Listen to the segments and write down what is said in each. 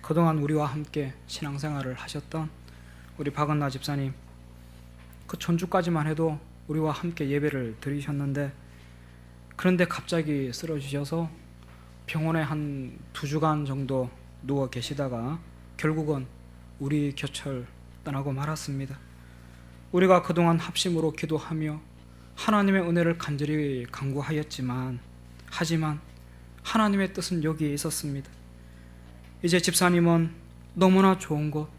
그동안 우리와 함께 신앙생활을 하셨던 우리 박은나 집사님, 그 전주까지만 해도 우리와 함께 예배를 드리셨는데, 그런데 갑자기 쓰러지셔서 병원에 한 2주간 정도 누워 계시다가 결국은 우리 곁을 떠나고 말았습니다. 우리가 그동안 합심으로 기도하며 하나님의 은혜를 간절히 간구하였지만, 하지만 하나님의 뜻은 여기에 있었습니다. 이제 집사님은 너무나 좋은 곳,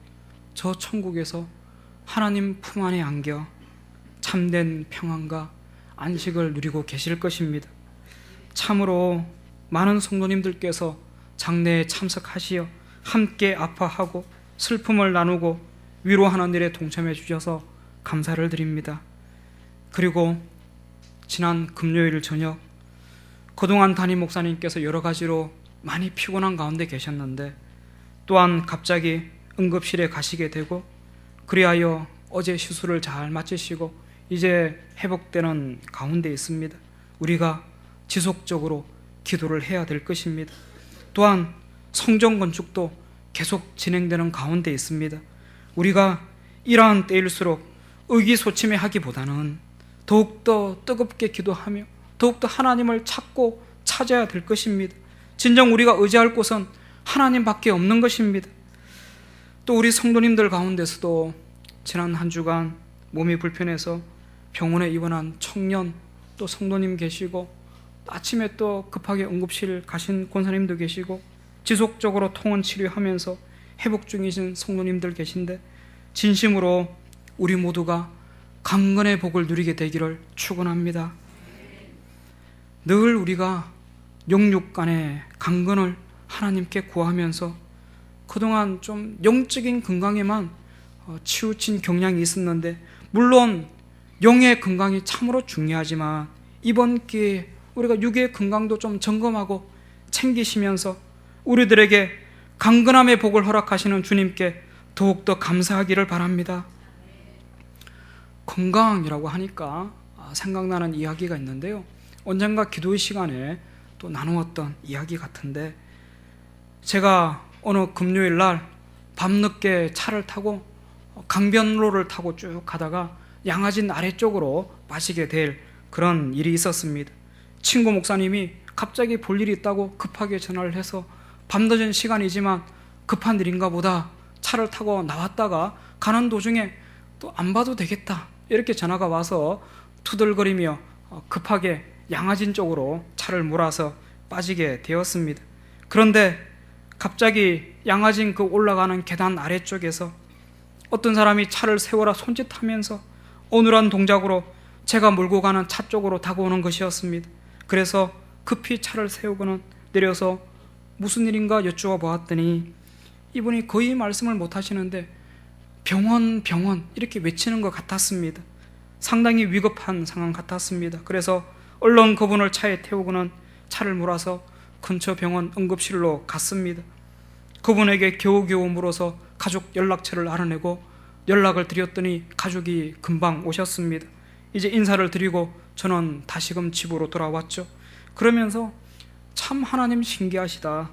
저 천국에서 하나님 품 안에 안겨 참된 평안과 안식을 누리고 계실 것입니다. 참으로 많은 성도님들께서 장례에 참석하시어 함께 아파하고 슬픔을 나누고 위로하는 일에 동참해 주셔서 감사를 드립니다. 그리고 지난 금요일 저녁, 그동안 담임 목사님께서 여러 가지로 많이 피곤한 가운데 계셨는데, 또한 갑자기 응급실에 가시게 되고, 그리하여 어제 시술을 잘 마치시고 이제 회복되는 가운데 있습니다. 우리가 지속적으로 기도를 해야 될 것입니다. 또한 성전 건축도 계속 진행되는 가운데 있습니다. 우리가 이러한 때일수록 의기소침해 하기보다는 더욱더 뜨겁게 기도하며 더욱더 하나님을 찾고 찾아야 될 것입니다. 진정 우리가 의지할 곳은 하나님밖에 없는 것입니다. 또 우리 성도님들 가운데서도 지난 한 주간 몸이 불편해서 병원에 입원한 청년, 또 성도님 계시고, 아침에 또 급하게 응급실 가신 권사님도 계시고, 지속적으로 통원 치료하면서 회복 중이신 성도님들 계신데, 진심으로 우리 모두가 강건의 복을 누리게 되기를 축원합니다. 늘 우리가 영육 간의 강건을 하나님께 구하면서 그동안 좀 영적인 건강에만 치우친 경향이 있었는데, 물론 영의 건강이 참으로 중요하지만 이번 기회에 우리가 육의 건강도 좀 점검하고 챙기시면서 우리들에게 강건함의 복을 허락하시는 주님께 더욱더 감사하기를 바랍니다. 건강이라고 하니까 생각나는 이야기가 있는데요, 언젠가 기도의 시간에 또 나누었던 이야기 같은데, 제가 어느 금요일 날 밤늦게 차를 타고 강변로를 타고 쭉 가다가 양화진 아래쪽으로 빠지게 될 그런 일이 있었습니다. 친구 목사님이 갑자기 볼 일이 있다고 급하게 전화를 해서 밤늦은 시간이지만 급한 일인가 보다 차를 타고 나왔다가 가는 도중에 또 안 봐도 되겠다 이렇게 전화가 와서 투덜거리며 급하게 양화진 쪽으로 차를 몰아서 빠지게 되었습니다. 그런데 갑자기 양화진 그 올라가는 계단 아래쪽에서 어떤 사람이 차를 세워라 손짓하면서 어눌한 동작으로 제가 몰고 가는 차 쪽으로 다가오는 것이었습니다. 그래서 급히 차를 세우고는 내려서 무슨 일인가 여쭈어 보았더니 이분이 거의 말씀을 못 하시는데 병원 이렇게 외치는 것 같았습니다. 상당히 위급한 상황 같았습니다. 그래서 얼른 그분을 차에 태우고는 차를 몰아서 근처 병원 응급실로 갔습니다. 그분에게 겨우겨우 물어서 가족 연락처를 알아내고 연락을 드렸더니 가족이 금방 오셨습니다. 이제 인사를 드리고 저는 다시금 집으로 돌아왔죠. 그러면서 참 하나님 신기하시다.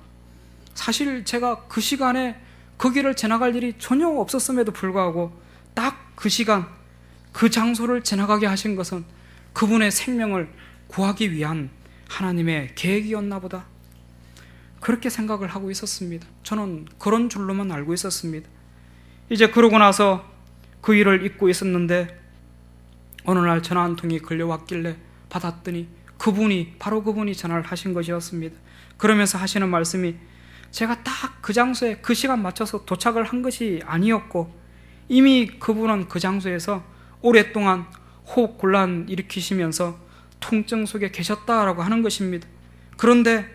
사실 제가 그 시간에 그 길을 지나갈 일이 전혀 없었음에도 불구하고 딱 그 시간, 그 장소를 지나가게 하신 것은 그분의 생명을 구하기 위한 하나님의 계획이었나 보다, 그렇게 생각을 하고 있었습니다. 저는 그런 줄로만 알고 있었습니다. 이제 그러고 나서 그 일을 잊고 있었는데 어느 날 전화 한 통이 걸려왔길래 받았더니 바로 그분이 전화를 하신 것이었습니다. 그러면서 하시는 말씀이, 제가 딱 그 장소에 그 시간 맞춰서 도착을 한 것이 아니었고 이미 그분은 그 장소에서 오랫동안 호흡 곤란 일으키시면서 통증 속에 계셨다라고 하는 것입니다. 그런데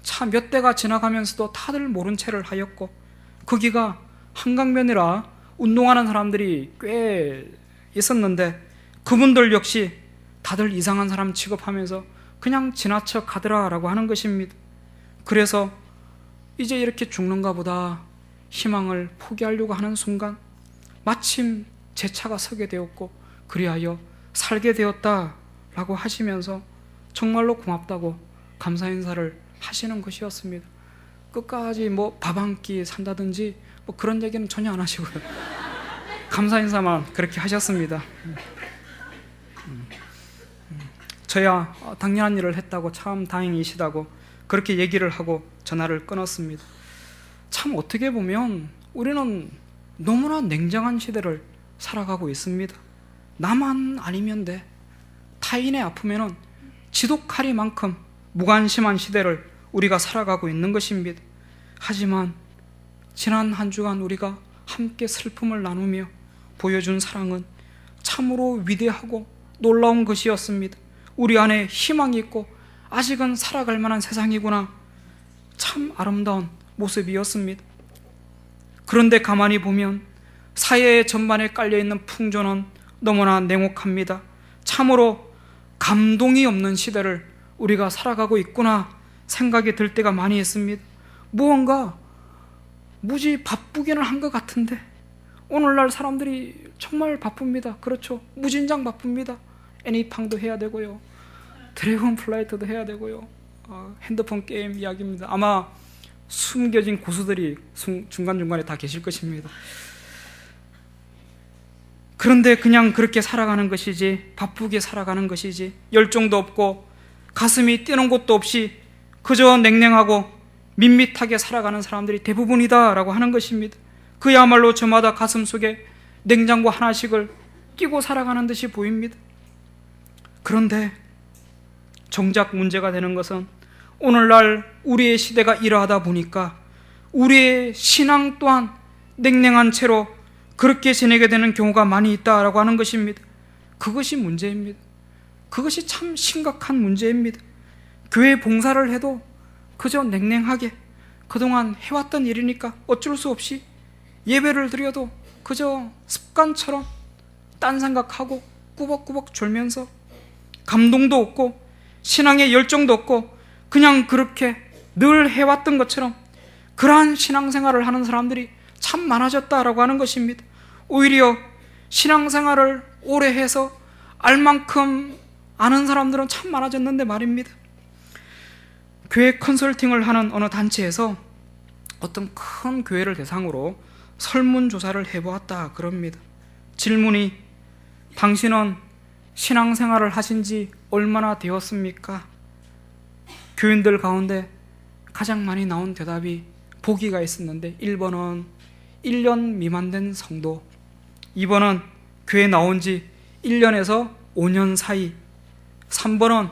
차 몇 대가 지나가면서도 다들 모른 채를 하였고, 거기가 한강변이라 운동하는 사람들이 꽤 있었는데 그분들 역시 다들 이상한 사람 취급하면서 그냥 지나쳐 가더라라고 하는 것입니다. 그래서 이제 이렇게 죽는가 보다 희망을 포기하려고 하는 순간 마침 제 차가 서게 되었고 그리하여 살게 되었다라고 하시면서 정말로 고맙다고 감사 인사를 하시는 것이었습니다. 끝까지 뭐 밥 한 끼 산다든지 뭐 그런 얘기는 전혀 안 하시고요. 감사 인사만 그렇게 하셨습니다. 저야 당연한 일을 했다고 참 다행이시다고 그렇게 얘기를 하고 전화를 끊었습니다. 참 어떻게 보면 우리는 너무나 냉정한 시대를 살아가고 있습니다. 나만 아니면 돼. 타인의 아프면은 지독하리만큼 무관심한 시대를 우리가 살아가고 있는 것입니다. 하지만 지난 한 주간 우리가 함께 슬픔을 나누며 보여준 사랑은 참으로 위대하고 놀라운 것이었습니다. 우리 안에 희망이 있고 아직은 살아갈 만한 세상이구나. 참 아름다운 모습이었습니다. 그런데 가만히 보면 사회의 전반에 깔려있는 풍조는 너무나 냉혹합니다. 참으로 감동이 없는 시대를 우리가 살아가고 있구나 생각이 들 때가 많이 있습니다. 무언가 무지 바쁘기는 한 것 같은데 오늘날 사람들이 정말 바쁩니다. 그렇죠. 무진장 바쁩니다. 애니팡도 해야 되고요, 드래곤 플라이트도 해야 되고요, 핸드폰 게임 이야기입니다. 아마 숨겨진 고수들이 중간중간에 다 계실 것입니다. 그런데 그냥 그렇게 살아가는 것이지, 바쁘게 살아가는 것이지, 열정도 없고 가슴이 뛰는 곳도 없이 그저 냉랭하고 밋밋하게 살아가는 사람들이 대부분이다라고 하는 것입니다. 그야말로 저마다 가슴 속에 냉장고 하나씩을 끼고 살아가는 듯이 보입니다. 그런데 정작 문제가 되는 것은 오늘날 우리의 시대가 이러하다 보니까 우리의 신앙 또한 냉랭한 채로 그렇게 지내게 되는 경우가 많이 있다라고 하는 것입니다. 그것이 문제입니다. 그것이 참 심각한 문제입니다. 교회 봉사를 해도 그저 냉랭하게 그동안 해왔던 일이니까 어쩔 수 없이 예배를 드려도 그저 습관처럼 딴 생각하고 꾸벅꾸벅 졸면서 감동도 없고 신앙의 열정도 없고 그냥 그렇게 늘 해왔던 것처럼 그러한 신앙생활을 하는 사람들이 참 많아졌다라고 하는 것입니다. 오히려 신앙생활을 오래 해서 알 만큼 아는 사람들은 참 많아졌는데 말입니다. 교회 컨설팅을 하는 어느 단체에서 어떤 큰 교회를 대상으로 설문조사를 해보았다 그럽니다. 질문이 당신은 신앙생활을 하신 지 얼마나 되었습니까? 교인들 가운데 가장 많이 나온 대답이 보기가 있었는데 1번은 1년 미만 된 성도, 2번은 교회 나온 지 1년에서 5년 사이, 3번은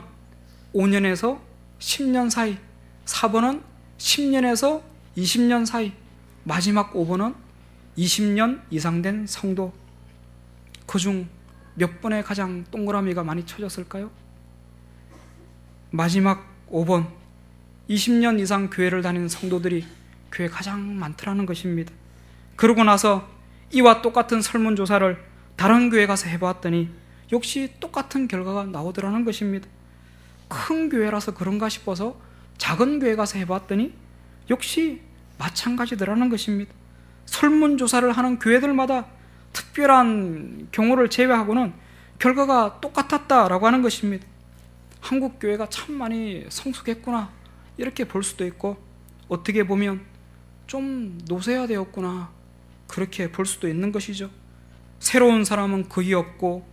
5년에서 10년 사이, 4번은 10년에서 20년 사이, 마지막 5번은 20년 이상 된 성도. 그중 몇 번에 가장 동그라미가 많이 쳐졌을까요? 마지막 5번, 20년 이상 교회를 다니는 성도들이 교회에 가장 많더라는 것입니다. 그러고 나서 이와 똑같은 설문조사를 다른 교회 가서 해보았더니 역시 똑같은 결과가 나오더라는 것입니다. 큰 교회라서 그런가 싶어서 작은 교회 가서 해봤더니 역시 마찬가지더라는 것입니다. 설문조사를 하는 교회들마다 특별한 경우를 제외하고는 결과가 똑같았다라고 하는 것입니다. 한국 교회가 참 많이 성숙했구나 이렇게 볼 수도 있고, 어떻게 보면 좀 노쇠화되었구나 그렇게 볼 수도 있는 것이죠. 새로운 사람은 거의 없고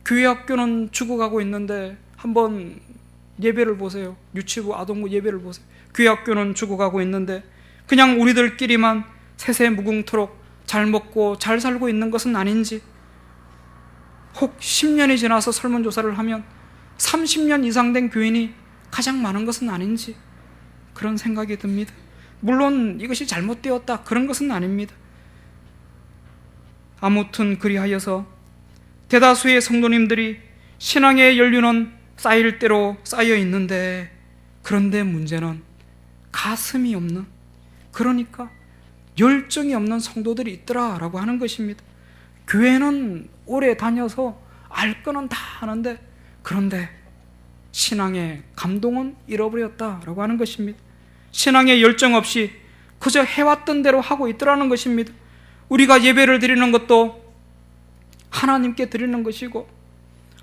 교회 학교는 죽어가고 있는데 한번 예배를 보세요. 유치부, 아동부 예배를 보세요. 교회 학교는 죽어가고 있는데 그냥 우리들끼리만 세세무궁토록 잘 먹고 잘 살고 있는 것은 아닌지, 혹 10년이 지나서 설문조사를 하면 30년 이상 된 교인이 가장 많은 것은 아닌지 그런 생각이 듭니다. 물론 이것이 잘못되었다 그런 것은 아닙니다. 아무튼 그리하여서 대다수의 성도님들이 신앙의 연륜은 쌓일 대로 쌓여 있는데, 그런데 문제는 가슴이 없는, 그러니까 열정이 없는 성도들이 있더라라고 하는 것입니다. 교회는 오래 다녀서 알 거는 다 아는데 그런데 신앙의 감동은 잃어버렸다라고 하는 것입니다. 신앙의 열정 없이 그저 해왔던 대로 하고 있더라는 것입니다. 우리가 예배를 드리는 것도 하나님께 드리는 것이고,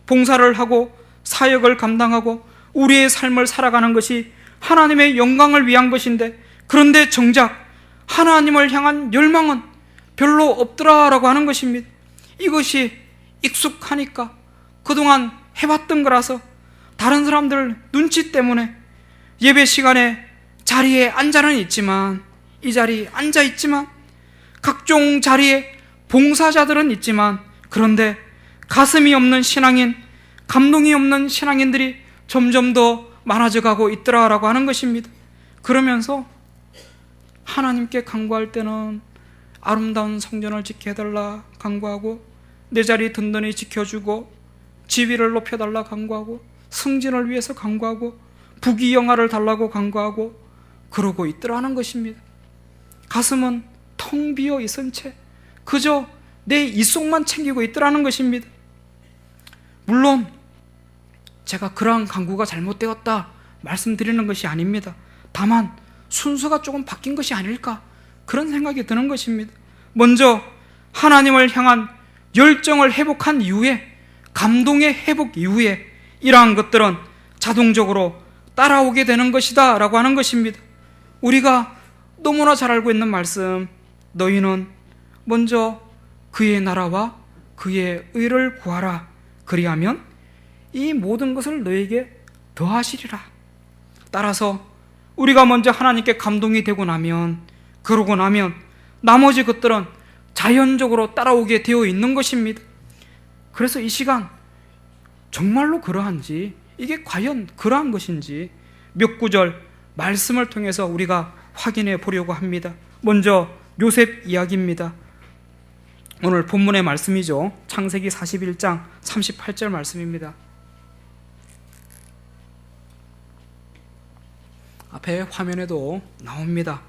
봉사를 하고 사역을 감당하고 우리의 삶을 살아가는 것이 하나님의 영광을 위한 것인데, 그런데 정작 하나님을 향한 열망은 별로 없더라라고 하는 것입니다. 이것이 익숙하니까 그동안 해왔던 거라서 다른 사람들 눈치 때문에 예배 시간에 자리에 앉아는 있지만, 이 자리에 앉아 있지만, 각종 자리에 봉사자들은 있지만, 그런데 가슴이 없는 신앙인, 감동이 없는 신앙인들이 점점 더 많아져 가고 있더라라고 하는 것입니다. 그러면서 하나님께 간구할 때는 아름다운 성전을 지켜달라 간구하고, 내 자리 든든히 지켜주고, 지위를 높여달라 간구하고, 승진을 위해서 간구하고, 부귀영화를 달라고 간구하고 그러고 있더라는 것입니다. 가슴은 텅 비어 있은 채 그저 내 이속만 챙기고 있더라는 것입니다. 물론 제가 그러한 간구가 잘못되었다 말씀드리는 것이 아닙니다. 다만 순서가 조금 바뀐 것이 아닐까, 그런 생각이 드는 것입니다. 먼저 하나님을 향한 열정을 회복한 이후에, 감동의 회복 이후에 이러한 것들은 자동적으로 따라오게 되는 것이다 라고 하는 것입니다. 우리가 너무나 잘 알고 있는 말씀, 너희는 먼저 그의 나라와 그의 의를 구하라, 그리하면 이 모든 것을 너에게 더하시리라. 따라서 우리가 먼저 하나님께 감동이 되고 나면, 그러고 나면 나머지 것들은 자연적으로 따라오게 되어 있는 것입니다. 그래서 이 시간 정말로 그러한지, 이게 과연 그러한 것인지 몇 구절 말씀을 통해서 우리가 확인해 보려고 합니다. 먼저 요셉 이야기입니다. 오늘 본문의 말씀이죠. 창세기 41장 38절 말씀입니다. 앞에 화면에도 나옵니다.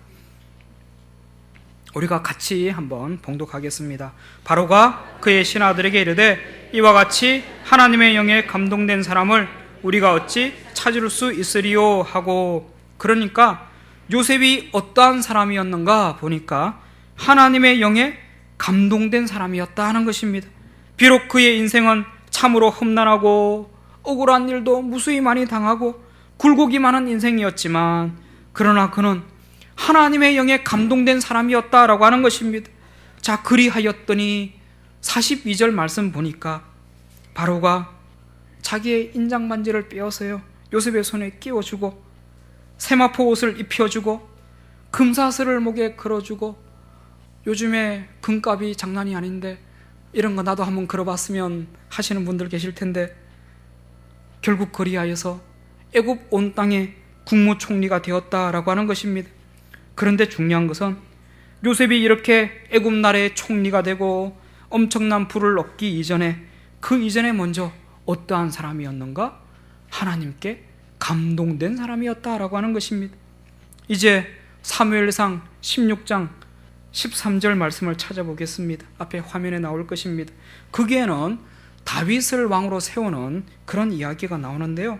우리가 같이 한번 봉독하겠습니다. 바로가 그의 신하들에게 이르되 이와 같이 하나님의 영에 감동된 사람을 우리가 어찌 찾을 수 있으리요 하고, 그러니까 요셉이 어떠한 사람이었는가 보니까 하나님의 영에 감동된 사람이었다 하는 것입니다. 비록 그의 인생은 참으로 험난하고 억울한 일도 무수히 많이 당하고 굴곡이 많은 인생이었지만, 그러나 그는 하나님의 영에 감동된 사람이었다라고 하는 것입니다. 자, 그리하였더니 42절 말씀 보니까 바로가 자기의 인장반지를 빼어서요 요셉의 손에 끼워주고, 세마포 옷을 입혀주고, 금사슬을 목에 걸어주고, 요즘에 금값이 장난이 아닌데 이런 거 나도 한번 걸어봤으면 하시는 분들 계실 텐데, 결국 그리하여서 애굽 온 땅의 국무총리가 되었다라고 하는 것입니다. 그런데 중요한 것은 요셉이 이렇게 애굽 나라의 총리가 되고 엄청난 부를 얻기 이전에, 그 이전에 먼저 어떠한 사람이었는가? 하나님께 감동된 사람이었다라고 하는 것입니다. 이제 사무엘상 16장 13절 말씀을 찾아보겠습니다. 앞에 화면에 나올 것입니다. 거기에는 다윗을 왕으로 세우는 그런 이야기가 나오는데요,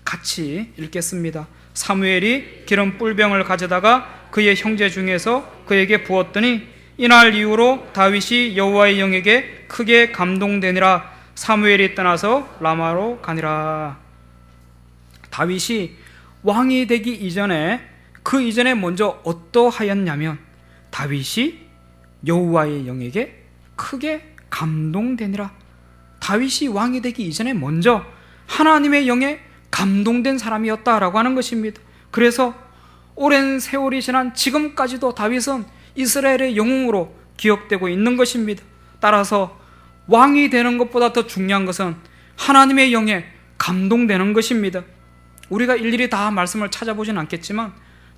같이 읽겠습니다. 사무엘이 기름 뿔병을 가져다가 그의 형제 중에서 그에게 부었더니 이날 이후로 다윗이 여호와의 영에게 크게 감동되니라. 사무엘이 떠나서 라마로 가니라. 다윗이 왕이 되기 이전에, 그 이전에 먼저 어떠하였냐면, 다윗이 여호와의 영에게 크게 감동되니라. 다윗이 왕이 되기 이전에 먼저 하나님의 영에 감동된 사람이었다라고 하는 것입니다. 그래서 오랜 세월이 지난 지금까지도 다윗은 이스라엘의 영웅으로 기억되고 있는 것입니다. 따라서 왕이 되는 것보다 더 중요한 것은 하나님의 영에 감동되는 것입니다. 우리가 일일이 다 말씀을 찾아보진 않겠지만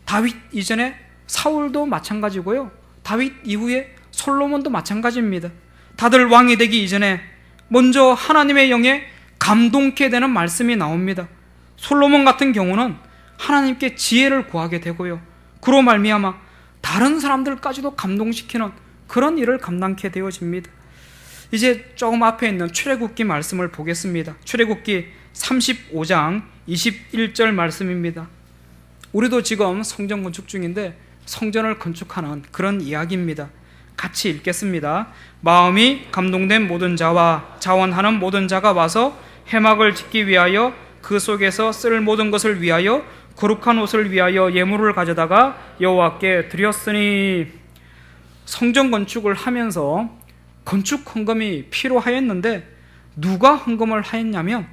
다윗 이전에 사울도 마찬가지고요, 다윗 이후에 솔로몬도 마찬가지입니다. 다들 왕이 되기 이전에 먼저 하나님의 영에 감동케 되는 말씀이 나옵니다. 솔로몬 같은 경우는 하나님께 지혜를 구하게 되고요, 그로 말미암아 다른 사람들까지도 감동시키는 그런 일을 감당케 되어집니다. 이제 조금 앞에 있는 출애굽기 말씀을 보겠습니다. 출애굽기 35장 21절 말씀입니다. 우리도 지금 성전 건축 중인데 성전을 건축하는 그런 이야기입니다. 같이 읽겠습니다. 마음이 감동된 모든 자와 자원하는 모든 자가 와서 회막을 짓기 위하여 그 속에서 쓸 모든 것을 위하여 거룩한 옷을 위하여 예물을 가져다가 여호와께 드렸으니, 성전 건축을 하면서 건축 헌금이 필요하였는데 누가 헌금을 하였냐면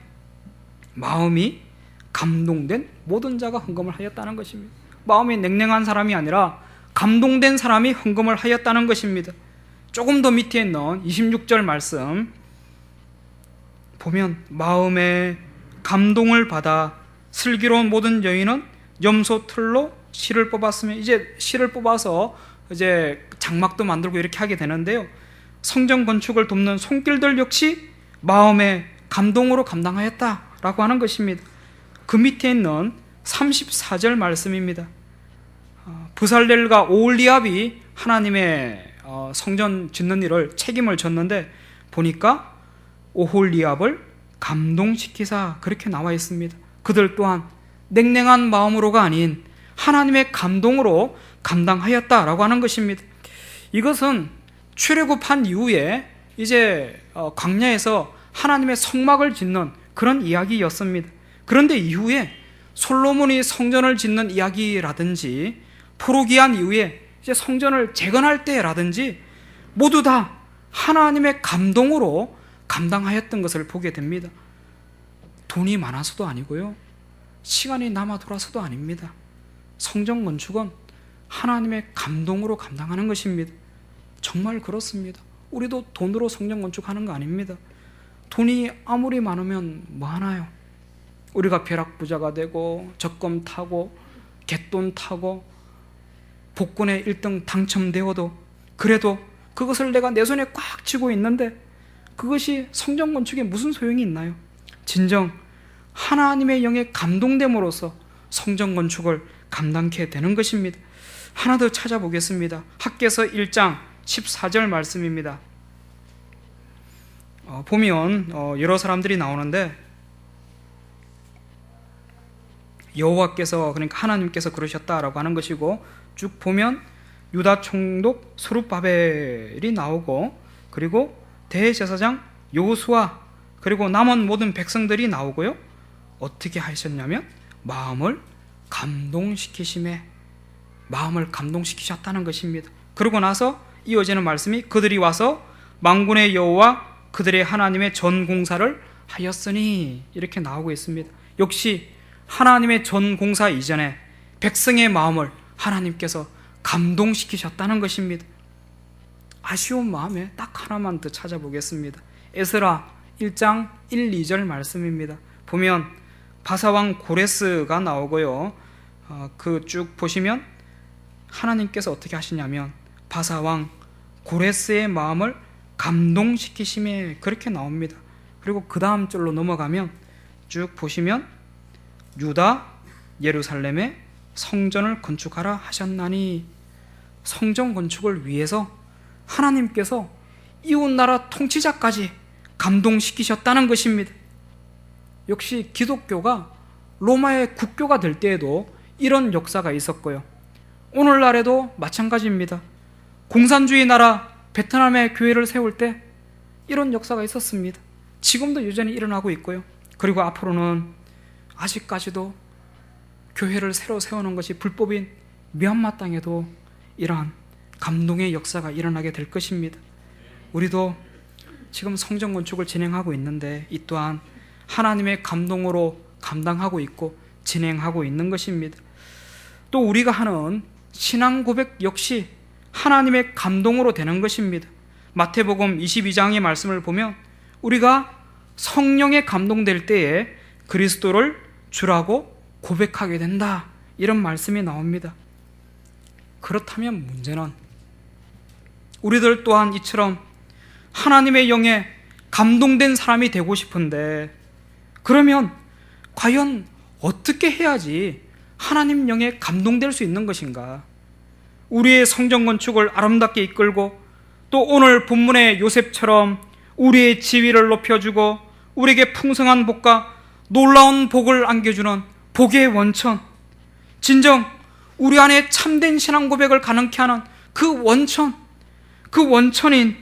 마음이 감동된 모든 자가 헌금을 하였다는 것입니다. 마음이 냉랭한 사람이 아니라 감동된 사람이 헌금을 하였다는 것입니다. 조금 더 밑에 있는 26절 말씀 보면 마음에 감동을 받아 슬기로운 모든 여인은 염소 틀로 실을 뽑았으면, 이제 실을 뽑아서 이제 장막도 만들고 이렇게 하게 되는데요. 성전 건축을 돕는 손길들 역시 마음의 감동으로 감당하였다라고 하는 것입니다. 그 밑에 있는 34절 말씀입니다. 브살렐과 오홀리압이 하나님의 성전 짓는 일을 책임을 졌는데 보니까 오홀리압을 감동시키사 그렇게 나와 있습니다. 그들 또한 냉랭한 마음으로가 아닌 하나님의 감동으로 감당하였다라고 하는 것입니다. 이것은 출애굽한 이후에 이제 광야에서 하나님의 성막을 짓는 그런 이야기였습니다. 그런데 이후에 솔로몬이 성전을 짓는 이야기라든지 포로기한 이후에 이제 성전을 재건할 때라든지 모두 다 하나님의 감동으로 감당하였던 것을 보게 됩니다. 돈이 많아서도 아니고요, 시간이 남아 돌아서도 아닙니다. 성전 건축은 하나님의 감동으로 감당하는 것입니다. 정말 그렇습니다. 우리도 돈으로 성전 건축하는 거 아닙니다. 돈이 아무리 많으면 뭐 하나요? 우리가 벼락부자가 되고 적금 타고 갯돈 타고 복권에 1등 당첨되어도 그래도 그것을 내가 내 손에 꽉 쥐고 있는데 그것이 성전 건축에 무슨 소용이 있나요? 진정 하나님의 영에 감동됨으로써 성전 건축을 감당케 되는 것입니다. 하나 더 찾아보겠습니다. 학개서 1장 14절 말씀입니다. 보면 여러 사람들이 나오는데 여호와께서, 그러니까 하나님께서 그러셨다라고 하는 것이고, 쭉 보면 유다 총독 스룹바벨이 나오고, 그리고 대제사장 여호수아, 그리고 남은 모든 백성들이 나오고요. 어떻게 하셨냐면 마음을 감동시키심에 마음을 감동시키셨다는 것입니다. 그러고 나서 이어지는 말씀이 그들이 와서 만군의 여호와 그들의 하나님의 전공사를 하였으니 이렇게 나오고 있습니다. 역시 하나님의 전공사 이전에 백성의 마음을 하나님께서 감동시키셨다는 것입니다. 아쉬운 마음에 딱 하나만 더 찾아보겠습니다. 에스라 1장 1, 2절 말씀입니다. 보면 바사왕 고레스가 나오고요, 그 쭉 보시면 하나님께서 어떻게 하시냐면 바사왕 고레스의 마음을 감동시키심에 그렇게 나옵니다. 그리고 그 다음 절로 넘어가면 쭉 보시면 유다 예루살렘에 성전을 건축하라 하셨나니, 성전 건축을 위해서 하나님께서 이웃나라 통치자까지 감동시키셨다는 것입니다. 역시 기독교가 로마의 국교가 될 때에도 이런 역사가 있었고요, 오늘날에도 마찬가지입니다. 공산주의 나라 베트남의 교회를 세울 때 이런 역사가 있었습니다. 지금도 여전히 일어나고 있고요. 그리고 앞으로는 아직까지도 교회를 새로 세우는 것이 불법인 미얀마 땅에도 이러한 감동의 역사가 일어나게 될 것입니다. 우리도 지금 성전 건축을 진행하고 있는데 이 또한 하나님의 감동으로 감당하고 있고 진행하고 있는 것입니다. 또 우리가 하는 신앙 고백 역시 하나님의 감동으로 되는 것입니다. 마태복음 22장의 말씀을 보면 우리가 성령에 감동될 때에 그리스도를 주라고 고백하게 된다, 이런 말씀이 나옵니다. 그렇다면 문제는 우리들 또한 이처럼 하나님의 영에 감동된 사람이 되고 싶은데, 그러면 과연 어떻게 해야지 하나님 영에 감동될 수 있는 것인가? 우리의 성전 건축을 아름답게 이끌고 또 오늘 본문의 요셉처럼 우리의 지위를 높여주고 우리에게 풍성한 복과 놀라운 복을 안겨주는 복의 원천, 진정 우리 안에 참된 신앙 고백을 가능케 하는 그 원천인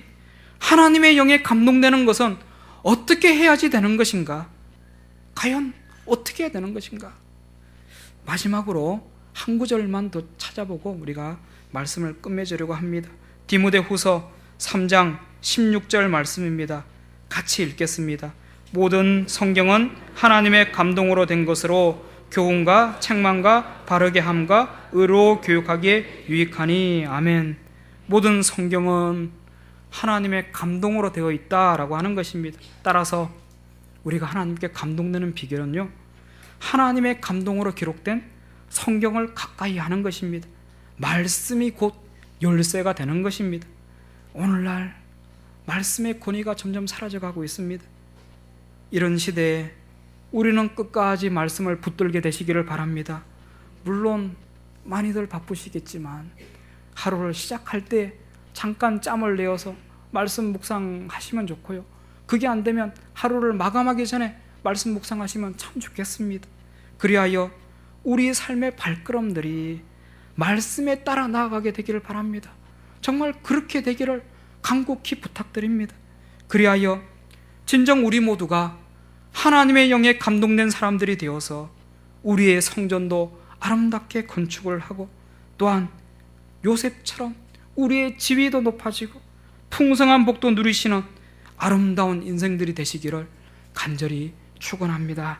하나님의 영에 감동되는 것은 어떻게 해야지 되는 것인가? 과연 어떻게 해야 되는 것인가? 마지막으로 한 구절만 더 찾아보고 우리가 말씀을 끝맺으려고 합니다. 디모데후서 3장 16절 말씀입니다. 같이 읽겠습니다. 모든 성경은 하나님의 감동으로 된 것으로 교훈과 책망과 바르게 함과 의로 교육하기에 유익하니. 아멘. 모든 성경은 하나님의 감동으로 되어 있다라고 하는 것입니다. 따라서 우리가 하나님께 감동되는 비결은요, 하나님의 감동으로 기록된 성경을 가까이 하는 것입니다. 말씀이 곧 열쇠가 되는 것입니다. 오늘날 말씀의 권위가 점점 사라져가고 있습니다. 이런 시대에 우리는 끝까지 말씀을 붙들게 되시기를 바랍니다. 물론 많이들 바쁘시겠지만 하루를 시작할 때 잠깐 짬을 내어서 말씀 묵상하시면 좋고요, 그게 안 되면 하루를 마감하기 전에 말씀 묵상하시면 참 좋겠습니다. 그리하여 우리 삶의 발걸음들이 말씀에 따라 나아가게 되기를 바랍니다. 정말 그렇게 되기를 간곡히 부탁드립니다. 그리하여 진정 우리 모두가 하나님의 영에 감동된 사람들이 되어서 우리의 성전도 아름답게 건축을 하고, 또한 요셉처럼 우리의 지위도 높아지고 풍성한 복도 누리시는 아름다운 인생들이 되시기를 간절히 축원합니다.